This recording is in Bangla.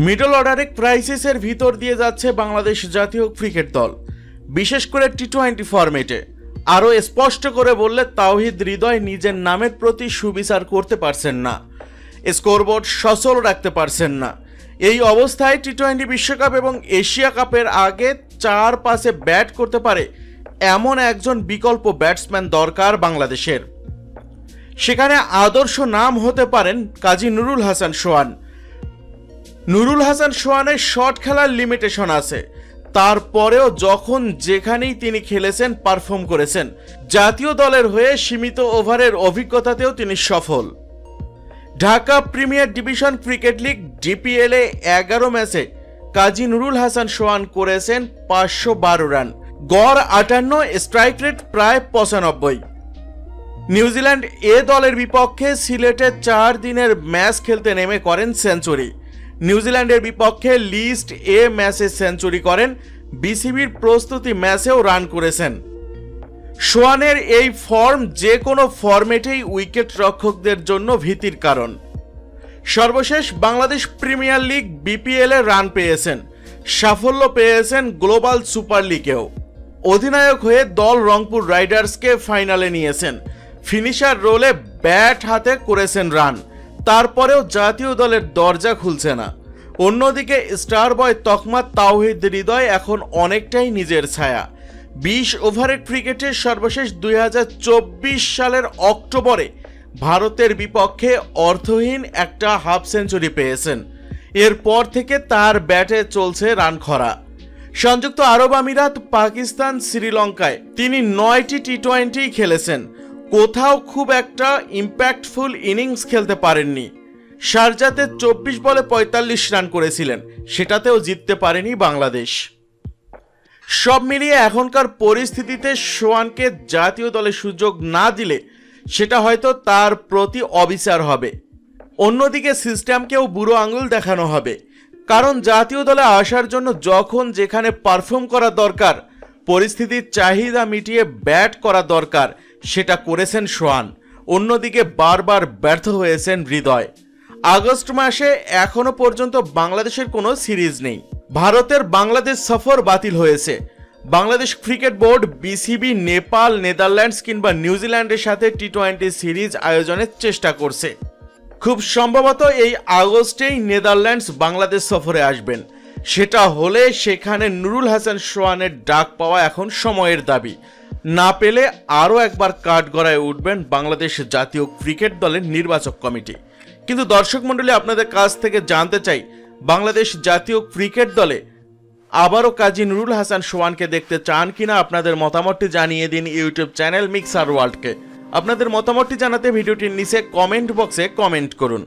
মিডল অর্ডারে ক্রাইসিসের ভিতর দিয়ে যাচ্ছে বাংলাদেশ জাতীয় ক্রিকেট দল, বিশেষ করে টি-20 ফরম্যাটে। আরও স্পষ্ট করে বললে তাওহিদ হৃদয় নিজের নামের প্রতি সুবিচার করতে পারছেন না, স্কোরবোর্ড সচল রাখতে পারছেন না। এই অবস্থায় টি-20 বিশ্বকাপ এবং এশিয়া কাপের আগে 4 পাসে ব্যাট করতে পারে এমন একজন বিকল্প ব্যাটসম্যান দরকার বাংলাদেশের। সেখানে আদর্শ নাম হতে পারেন কাজী নুরুল হাসান সোহান। নুরুল হাসান সোহানের শট খেলার লিমিটেশন আছে, তারপরেও যখন যেখানেই তিনি খেলেছেন পারফর্ম করেছেন। জাতীয় দলের হয়ে সীমিত ওভারের অভিজ্ঞতাতেও তিনি সফল। Dhaka premier division cricket league ডিপিএল-এ 11 ম্যাচে কাজী নুরুল হাসান সোহান করেছেন 512 রান, গড় 58, স্ট্রাইক রেট প্রায় 95। নিউজিল্যান্ড এ দলের বিপক্ষে সিলেটে 4 দিনের ম্যাচ খেলতে নেমে করেন সেঞ্চুরি। নিউজিল্যান্ডের বিপক্ষে লিস্ট এ ম্যাচে সেঞ্চুরি করেন, বিসিবির প্রস্তুতি ম্যাচেও রান করেছেন। সোহানের এই ফর্ম যে কোনো ফরম্যাটেই উইকেট রক্ষকদের জন্য ভীতির কারণ। সর্বশেষ বাংলাদেশ প্রিমিয়ার লিগ বিপিএল-এ রান পেয়েছেন, সাফল্য পেয়েছেন গ্লোবাল সুপার লিগেও। অধিনায়ক হয়ে দল রংপুর রাইডার্সকে ফাইনালে নিয়েছেন, ফিনিশার রোলে ব্যাট হাতে করেছেন রান, তারপরেও জাতীয় দলের দরজা খুলছে না। অন্যদিকে স্টার বয় তকমা তাওহিদ হৃদয় এখন অনেকটাই নিজের ছায়া। 20 ওভারের ক্রিকেটের সর্বশেষ 2024 সালের অক্টোবরে ভারতের বিপক্ষে অর্থহীন একটা হাফ সেঞ্চুরি পেয়েছেন। এরপর থেকে তার ব্যাটে চলছে রান খরা। সংযুক্ত আরব আমিরাত, পাকিস্তান, শ্রীলঙ্কায় তিনি 9টি টি-20 খেলেছেন, কোথাও খুব একটা ইম্প্যাক্টফুল ইনিংস খেলতে পারেননি। শারজাতে 24 বলে 45 রান করেছিলেন, সেটাতেও জিততে পারেনি বাংলাদেশ। সব মিলিয়ে এখনকার পরিস্থিতিতে সোহানকে জাতীয় দলে সুযোগ না দিলে সেটা হয়তো তার প্রতি অবিচার হবে। অন্যদিকে সিস্টেমকেও বুড়ো আঙুল দেখানো হবে, কারণ জাতীয় দলে আসার জন্য যখন যেখানে পারফর্ম করা দরকার, পরিস্থিতির চাহিদা মিটিয়ে ব্যাট করা দরকার, সেটা করেছেন সোহান। অন্যদিকে বারবার ব্যর্থ হয়েছেন হৃদয়। আগস্ট মাসে এখনো পর্যন্ত বাংলাদেশের কোনো সিরিজ নেই। ভারতের বাংলাদেশ সফর বাতিল হয়েছে। Bangladesh cricket board, BCB Nepal, Netherlands কিংবা নিউজিল্যান্ডের সাথে টি-20 সিরিজ আয়োজনের চেষ্টা করছে। খুব সম্ভবত এই আগস্টেই নেদারল্যান্ডস বাংলাদেশ সফরে আসবেন। সেটা হলে সেখানে নুরুল হাসান সোহানের ডাক পাওয়া এখন সময়ের দাবি। না পেলে আরও একবার কাঠগড়ায় উঠবেন বাংলাদেশ জাতীয় ক্রিকেট দলের নির্বাচক কমিটি। কিন্তু দর্শক মণ্ডলী, আপনাদের কাছ থেকে জানতে চাই, বাংলাদেশ জাতীয় ক্রিকেট দলে আবারও কাজী নুরুল হাসান সোহানকে দেখতে চান কিনা? আপনাদের মতামতটি জানিয়ে দিন ইউটিউব চ্যানেল মিক্সার ওয়ার্ল্ডকে। আপনাদের মতামতটি জানাতে ভিডিওটির নিচে কমেন্ট বক্সে কমেন্ট করুন।